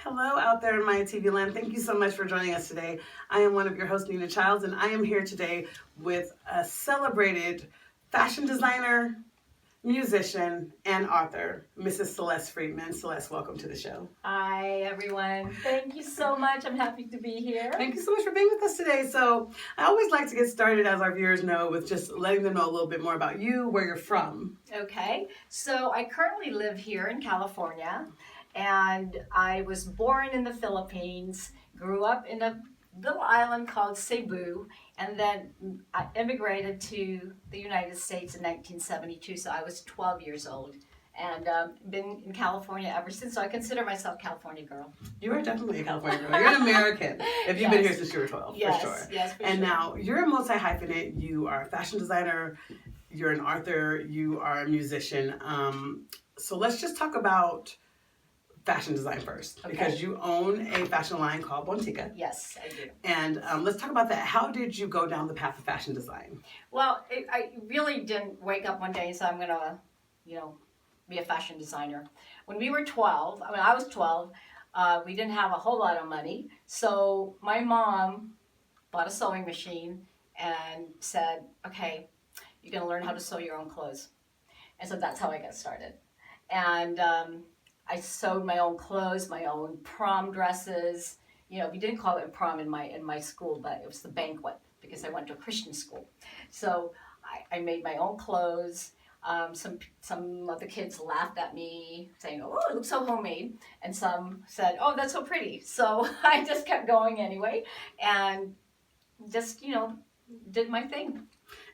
Hello out there in Maeya TV land. Thank you so much for joining us today. I am one of your hosts, Nina Childs, and I am here today with a celebrated fashion designer, musician, and author, Mrs. Celeste Friedman. Celeste, welcome to the show. Hi, everyone. Thank you so much. I'm happy to be here. Thank you so much for being with us today. So I always like to get started, as our viewers know, with just letting them know a little bit more about you, where you're from. Okay, so I currently live here in California, and I was born in the Philippines, grew up in a little island called Cebu, and then I immigrated to the United States in 1972, so I was 12 years old. And been in California ever since, so I consider myself a California girl. You are definitely a California girl. You're an American if you've been here since you were 12, yes, for sure. Yes, for and sure. now you're a multi-hyphenate. You are a fashion designer, you're an author, you are a musician. So let's just talk about fashion design first, because you own a fashion line called Bontica. Yes, I do. And let's talk about that. How did you go down the path of fashion design? Well, I really didn't wake up one day and say, I'm going to, be a fashion designer. When we were 12, I was 12, we didn't have a whole lot of money. So my mom bought a sewing machine and said, okay, you're going to learn how to sew your own clothes. And so that's how I got started. And I sewed my own clothes, my own prom dresses. We didn't call it prom in my school, but it was the banquet because I went to a Christian school. So I made my own clothes. Some of the kids laughed at me, saying, "Oh, it looks so homemade," and some said, "Oh, that's so pretty." So I just kept going anyway, and just did my thing.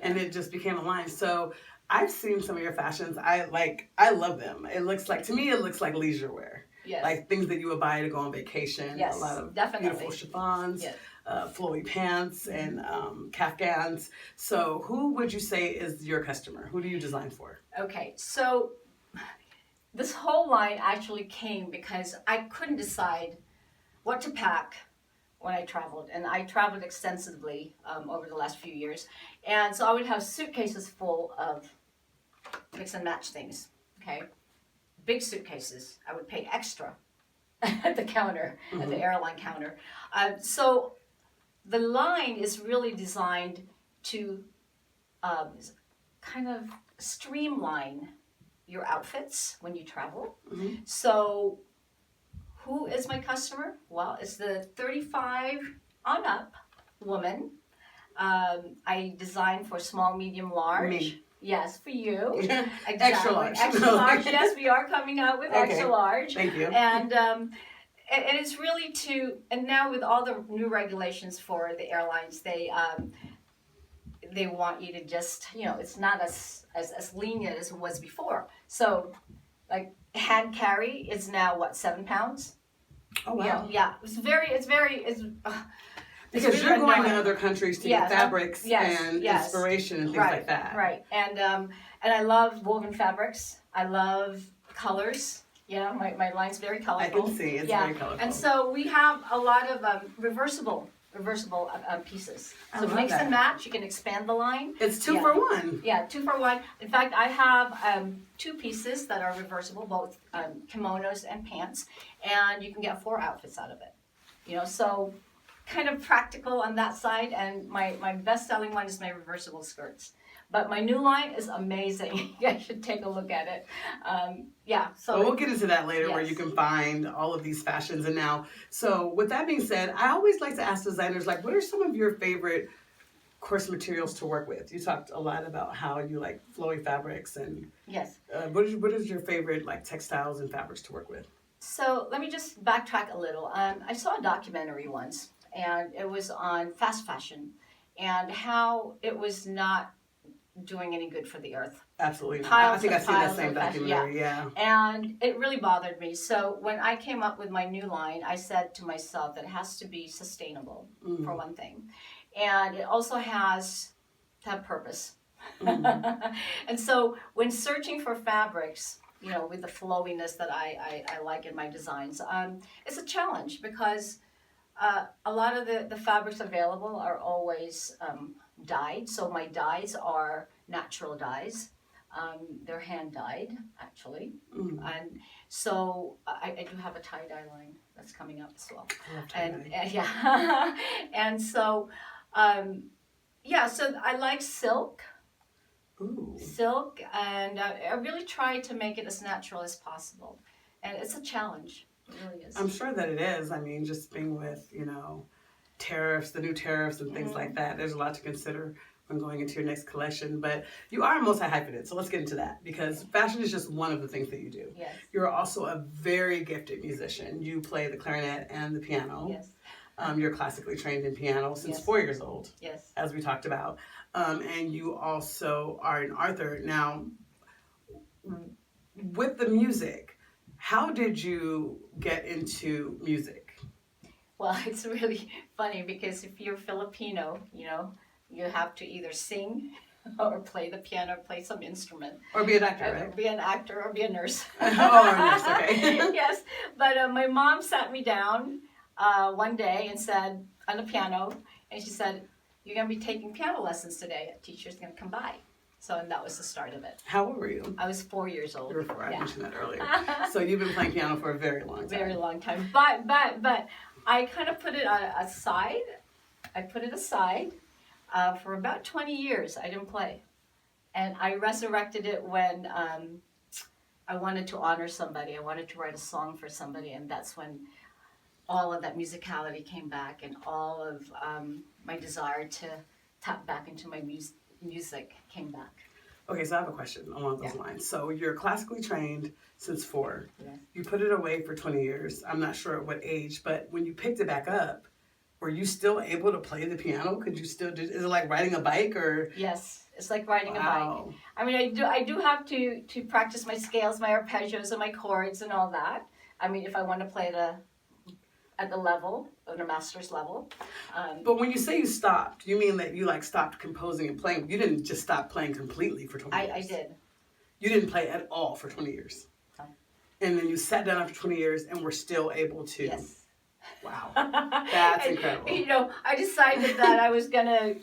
And it just became a line. So I've seen some of your fashions. I love them. It looks like, to me, it looks like leisure wear. Yes. Like things that you would buy to go on vacation. Yes, a lot of definitely. beautiful chiffons, Yes. flowy pants, and kafgans. So who would you say is your customer? Who do you design for? Okay, so this whole line actually came because I couldn't decide what to pack when I traveled, and I traveled extensively over the last few years, and so I would have suitcases full of mix and match things. Okay, big suitcases. I would pay extra at the counter, at the airline counter. So the line is really designed to kind of streamline your outfits when you travel. So who is my customer? Well, it's the 35 on up woman. I design for small, medium, large. Me. Yes, for you. Exactly. Extra large. Extra large. Yes, we are coming out with extra large. Thank you. And it's really and now with all the new regulations for the airlines, they want you to just, it's not as lenient as it was before. So, like, hand carry is now, 7 pounds? Oh, wow. Yeah. Because you're going to other countries to get fabrics and inspiration and things like that. Right. And I love woven fabrics. I love colors. Yeah, my line's very colorful. I can see it's very colorful. And so we have a lot of reversible pieces. So mix and match. You can expand the line. It's 2 for 1. Yeah, 2 for 1. In fact, I have 2 pieces that are reversible, both kimonos and pants, and you can get 4 outfits out of it. So kind of practical on that side, and my best-selling one is my reversible skirts. But my new line is amazing. You guys should take a look at it. So we'll get into that later, where you can find all of these fashions. And now, so with that being said, I always like to ask designers, like, what are some of your favorite course materials to work with? You talked a lot about how you like flowy fabrics, and yes. What is your favorite like textiles and fabrics to work with? So let me just backtrack a little. I saw a documentary once, and it was on fast fashion and how it was not doing any good for the earth. Absolutely. I think I've seen that same documentary, yeah. And it really bothered me. So when I came up with my new line, I said to myself that it has to be sustainable, for one thing. And it also has to have purpose. And so when searching for fabrics, with the flowiness that I like in my designs, it's a challenge because a lot of the fabrics available are always dyed. So my dyes are natural dyes. Their hand died, actually. Mm. And so I do have a tie-dye line that's coming up as well. I love And tie-dye. yeah. And so, yeah, so I like silk. Ooh. Silk, and I really try to make it as natural as possible. And it's a challenge. It really is. I'm sure that it is. I mean, just being with, tariffs, the new tariffs and things like that, there's a lot to consider when going into your next collection. But you are multi-hyphenate, so let's get into that, because fashion is just one of the things that you do. Yes. You're also a very gifted musician. You play the clarinet and the piano. Yes. You're classically trained in piano since Yes. 4 years old, Yes. as we talked about. And you also are an author. Now, with the music, how did you get into music? Well, it's really funny because if you're Filipino, you have to either sing or play the piano, play some instrument. Or be an actor, right? Be an actor or be a nurse. Oh, a nurse, okay. Yes, but my mom sat me down one day and said, on the piano, and she said, "You're going to be taking piano lessons today. A teacher's going to come by." So, and that was the start of it. How old were you? I was 4 years old. You were 4, I Yeah. mentioned that earlier. So you've been playing piano for a very long time. Very long time. But I kind of put it aside. I put it aside for about 20 years. I didn't play. And I resurrected it when I wanted to honor somebody. I wanted to write a song for somebody. And that's when all of that musicality came back, and all of my desire to tap back into my music came back. Okay, so I have a question along those lines. So you're classically trained since 4. Yes. You put it away for 20 years. I'm not sure at what age, but when you picked it back up, were you still able to play the piano? Could you still do? Is it like riding a bike or? Yes, it's like riding a Wow. bike. I mean, I do have to practice my scales, my arpeggios, and my chords and all that. I mean, if I want to play at the level, on a master's level. But when you say you stopped, you mean that you stopped composing and playing? You didn't just stop playing completely for 20 years. I did. You didn't play at all for 20 years. No. And then you sat down after 20 years and were still able to. Yes. Wow. That's And, incredible. I decided that I was going to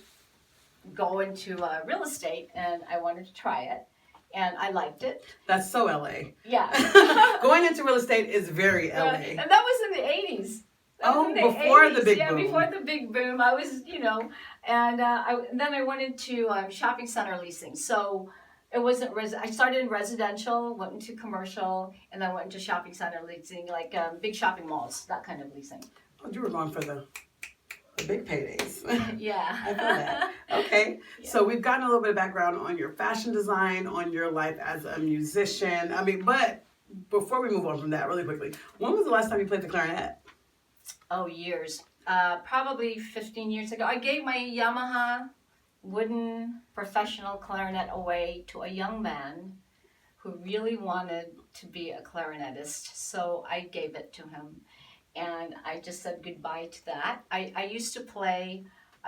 go into real estate, and I wanted to try it, and I liked it. That's so LA. Yeah. Going into real estate is very LA. And that was in the 80s. That was in before the big yeah, boom. before the big boom. I was, and then I went into shopping center leasing. So it wasn't, I started in residential, went into commercial, and then went into shopping center leasing, like big shopping malls, that kind of leasing. Oh, you were going for the big paydays. Yeah. I feel that. Okay. Yeah. So we've gotten a little bit of background on your fashion design, on your life as a musician. I mean, but before we move on from that really quickly, when was the last time you played the clarinet? Oh, years. Probably 15 years ago. I gave my Yamaha wooden professional clarinet away to a young man who really wanted to be a clarinetist. So I gave it to him. And I just said goodbye to that. I used to play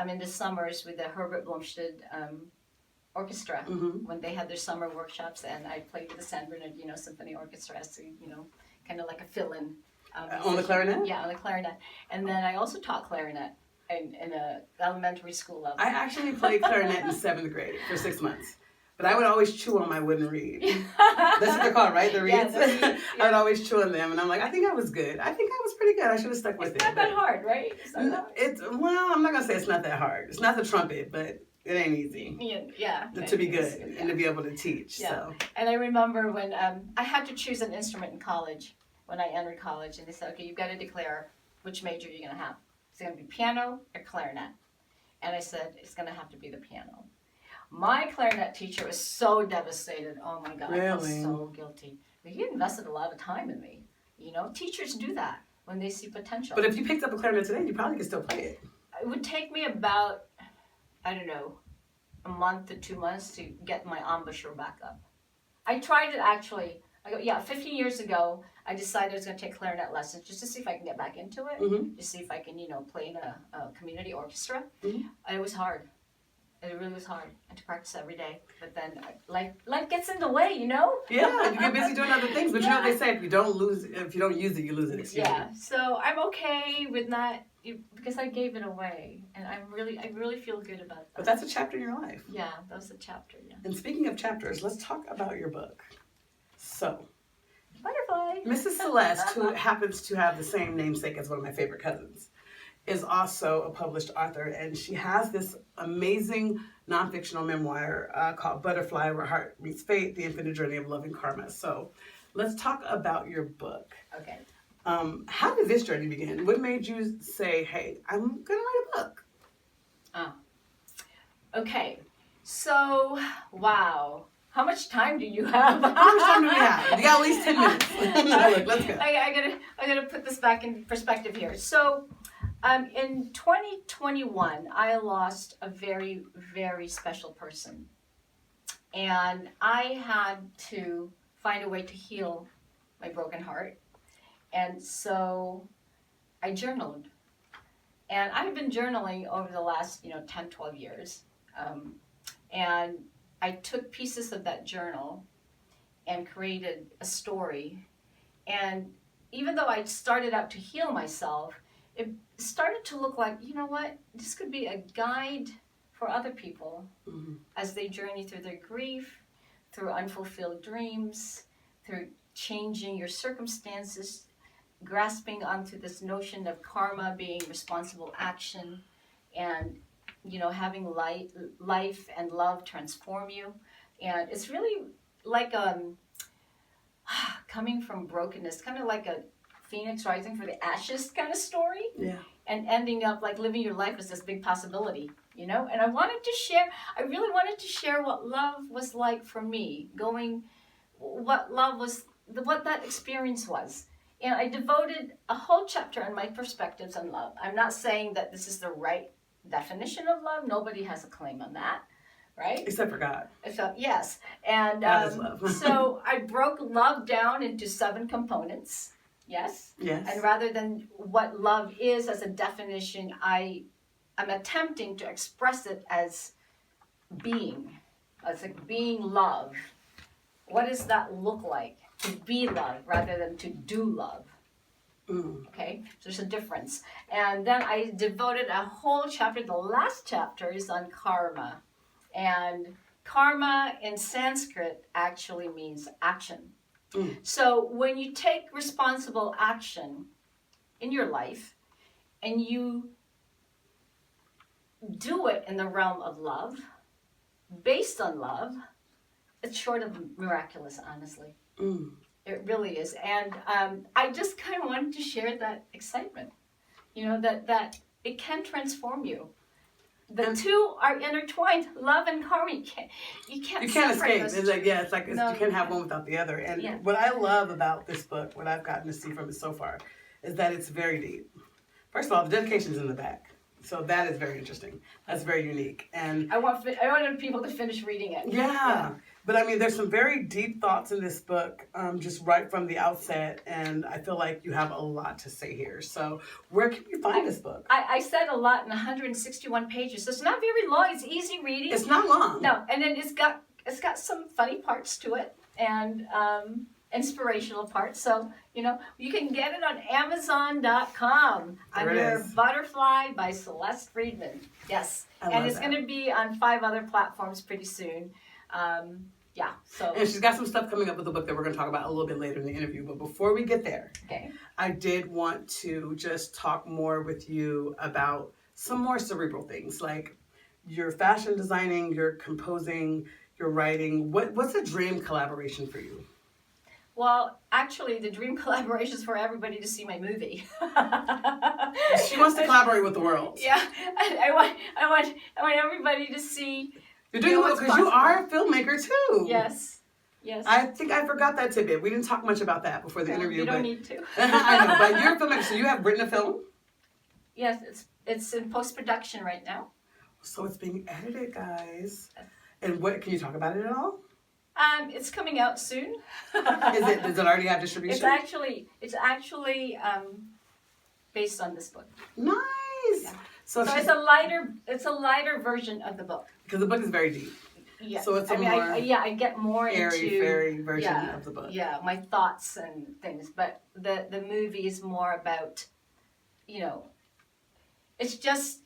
in the summers with the Herbert Blomstedt Orchestra when they had their summer workshops, and I played with the San Bernardino Symphony Orchestra, so kind of like a fill-in. On the clarinet? Yeah, on the clarinet. And then I also taught clarinet in a elementary school level. I actually played clarinet in 7th grade for 6 months. But I would always chew on my wooden reed. That's what they're called, right? The reeds? Yeah, the reeds, yeah. I would always chew on them, and I'm like, I think I was good. I think I was pretty good. I should have stuck with it. It's not that hard, right? Well, I'm not going to say it's not that hard. It's not the trumpet, but it ain't easy. Yeah. To be good and to be able to teach. Yeah. So. And I remember when I had to choose an instrument in college, when I entered college, and they said, okay, you've got to declare which major you're going to have. It's going to be piano or clarinet. And I said, it's going to have to be the piano. My clarinet teacher was so devastated. Oh my God, I felt so guilty. But he invested a lot of time in me. Teachers do that when they see potential. But if you picked up a clarinet today, you probably could still play it. It would take me about, I don't know, a month to 2 months to get my embouchure back up. I tried it actually. 15 years ago, I decided I was going to take clarinet lessons just to see if I can get back into it, to see if I can, play in a community orchestra. It was hard. It really was hard. I had to practice every day. But then life gets in the way, Yeah, you get busy doing other things. But you know what they say, if you don't use it, you lose it. Excuse me. So I'm okay with not because I gave it away, and I really feel good about that. But that's a chapter in your life. Yeah, that was a chapter. Yeah. And speaking of chapters, let's talk about your book. So, Butterfly. Mrs. Celeste, who happens to have the same namesake as one of my favorite cousins, is also a published author, and she has this amazing non-fictional memoir called Butterfly, Where Heart Meets Fate, The Infinite Journey of Love and Karma. So let's talk about your book. Okay. How did this journey begin? What made you say, hey, I'm going to write a book? Okay. So, wow. How much time do you have? How much time do we have? We got at least 10 minutes. Look, let's go. I gotta put this back in perspective here. So, in 2021, I lost a very, very special person. And I had to find a way to heal my broken heart. And so I journaled. And I've been journaling over the last, 10, 12 years. And I took pieces of that journal and created a story. And even though I started out to heal myself, it started to look like, you know what, this could be a guide for other people as they journey through their grief, through unfulfilled dreams, through changing your circumstances, grasping onto this notion of karma being responsible action, and having life and love transform you. And it's really like coming from brokenness, kind of like a phoenix rising from the ashes kind of story. Yeah. And ending up like living your life as this big possibility, And I really wanted to share what love was like for me, what that experience was. And I devoted a whole chapter on my perspectives on love. I'm not saying that this is the right definition of love. Nobody has a claim on that, right? Except for God. So, yes. And God is love. so I broke love down into 7 components. Yes? Yes. And rather than what love is as a definition, I'm attempting to express it as being love. What does that look like? To be love rather than to do love. Okay? So there's a difference. And then I devoted a whole chapter, the last chapter is on karma. And karma in Sanskrit actually means action. So when you take responsible action in your life and you do it in the realm of love, based on love, it's short of miraculous, honestly. It really is. And I just kind of wanted to share that excitement, that it can transform you. The two are intertwined, love and karma. You can't escape. those It's like, you can't have one without the other. And what I love about this book, what I've gotten to see from it so far, is that it's very deep. First of all, the dedication's in the back. So that is very interesting. That's very unique. And I wanted people to finish reading it. Yeah. But I mean, there's some very deep thoughts in this book, just right from the outset. And I feel like you have a lot to say here. So where can you find this book? I said a lot in 161 pages. So it's not very long. It's easy reading. It's not long. No. And then it's got some funny parts to it. And inspirational parts. So, you can get it on Amazon.com under Butterfly by Celeste Friedman. Yes. And it's going to be on 5 other platforms pretty soon. So. And she's got some stuff coming up with the book that we're going to talk about a little bit later in the interview. But before we get there, I did want to just talk more with you about some more cerebral things, like your fashion designing, your composing, your writing. What's a dream collaboration for you? Well, actually, the dream collaboration is for everybody to see my movie. She wants to collaborate with the world. Yeah, I want everybody to see. You're doing well because you are a filmmaker too. Yes. I think I forgot that tidbit. We didn't talk much about that before the interview. You don't need to. I know, but you're a filmmaker, so you have written a film? Yes, it's in post-production right now. So it's being edited, guys. And can you talk about it at all? It's coming out soon. Does it already have distribution? It's actually based on this book. Nice. Yeah. So it's a lighter version of the book. Because the book is very deep. Yeah. So it's I get more airy version of the book. Yeah, my thoughts and things. But the movie is more about, It's just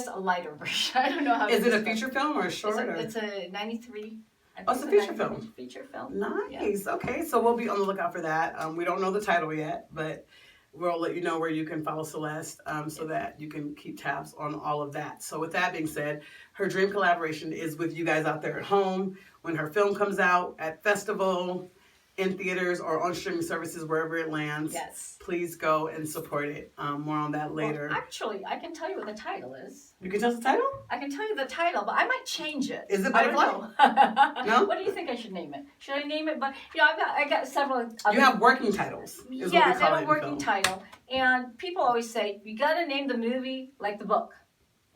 a lighter version. I don't know how. Is to it a describe feature film or a short? It's a 93. Oh, it's a feature film. Feature film. Nice. Yeah. Okay, so we'll be on the lookout for that. We don't know the title yet, but we'll let you know where you can follow Celeste so that you can keep tabs on all of that. So with that being said, her dream collaboration is with you guys out there at home. When her film comes out at festival, in theaters, or on streaming services, wherever it lands, Yes. please go and support it. More on that later. Well, actually, I can tell you what the title is. You can tell us the title? I can tell you the title, but I might change it. Is it I don't Butterfly? know. No? What do you think I should name it? Should I name it? But I got several. You have working titles. Is Yeah, what we they call have it a in working film. title, and people always say you got to name the movie like the book,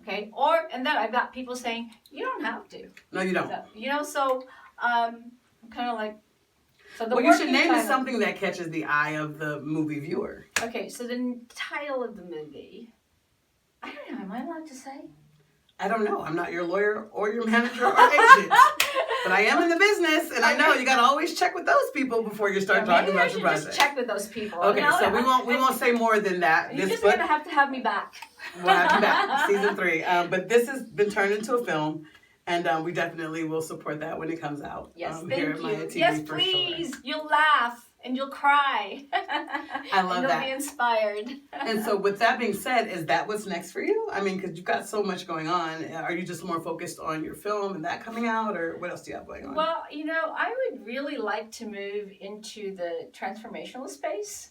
okay? And then I've got people saying you don't have to. No, you don't. So I'm kind of like. So the Well, you should working name it title- something that catches the eye of the movie viewer. Okay, so the title of the movie. I don't know. Am I allowed to say? I don't know. I'm not your lawyer or your manager or agent. But I am in the business, and I know you got to always check with those people before you start talking Maybe I about your should project. just check with those people. Okay, so we won't say more than that. You're This just book, gonna have to have me back. we'll have you back, season 3. But this has been turned into a film, and we definitely will support that when it comes out. Yes, here thank at Maeya you. TV Yes, for please. Sure. You'll laugh and you'll cry. I love and you'll that. be inspired. And so, with that being said, is that what's next for you? I mean, because you've got so much going on. Are you just more focused on your film and that coming out, or what else do you have going on? Well, I would really like to move into the transformational space.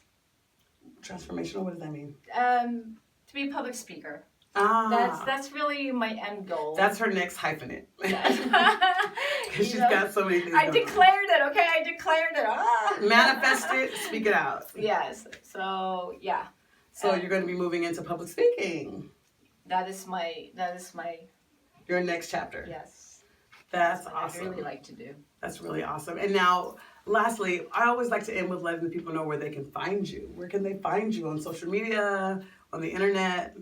Transformational, what does that mean? To be a public speaker. That's really my end goal. That's her next hyphenate. Yes. Because she's got so many things I going on. declared it, okay? I declared it. Manifest it, speak it out. Yes. So, yeah. So you're going to be moving into public speaking. That is my Your next chapter. yes. That's what awesome. I really like to do. That's really awesome. And now, lastly, I always like to end with letting the people know where they can find you. Where can they find you? On social media? On the internet?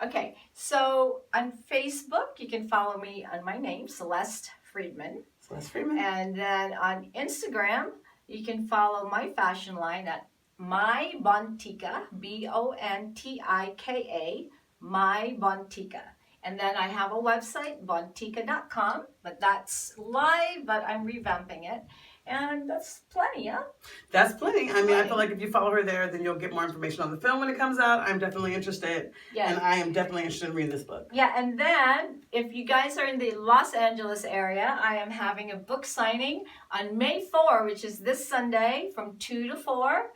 Okay, so on Facebook, you can follow me on my name, Celeste Friedman. Celeste Friedman. And then on Instagram, you can follow my fashion line at My Bontika, Bontika, My Bontika. And then I have a website, bontika.com, but that's live, but I'm revamping it. And that's plenty, huh? That's plenty. I mean, I Plenty. feel like if you follow her there, then you'll get more information on the film when it comes out. I'm definitely interested. Yeah. And I am definitely interested in reading this book. Yeah, and then if you guys are in the Los Angeles area, I am having a book signing on May 4, which is this Sunday from 2 to 4.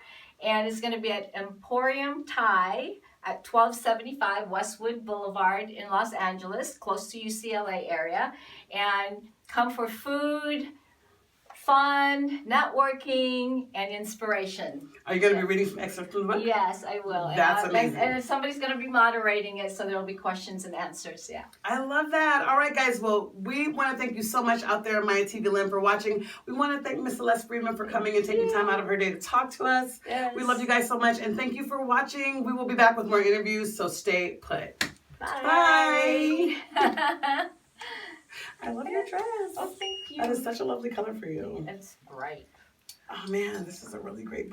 And it's going to be at Emporium Thai at 1275 Westwood Boulevard in Los Angeles, close to UCLA area. And come for food, fun, networking, and inspiration. Are you going to be reading some excerpts from the book? Yes, I will. That's and, amazing. And somebody's going to be moderating it, so there'll be questions and answers. Yeah. I love that. All right, guys. Well, we want to thank you so much out there in Maeya TV land for watching. We want to thank Miss Celeste Friedman for coming and taking time out of her day to talk to us. Yes. We love you guys so much, and thank you for watching. We will be back with more interviews, so stay put. Bye. I love your dress. Oh, thank you. That is such a lovely color for you. It's bright. Oh man, this is a really great book.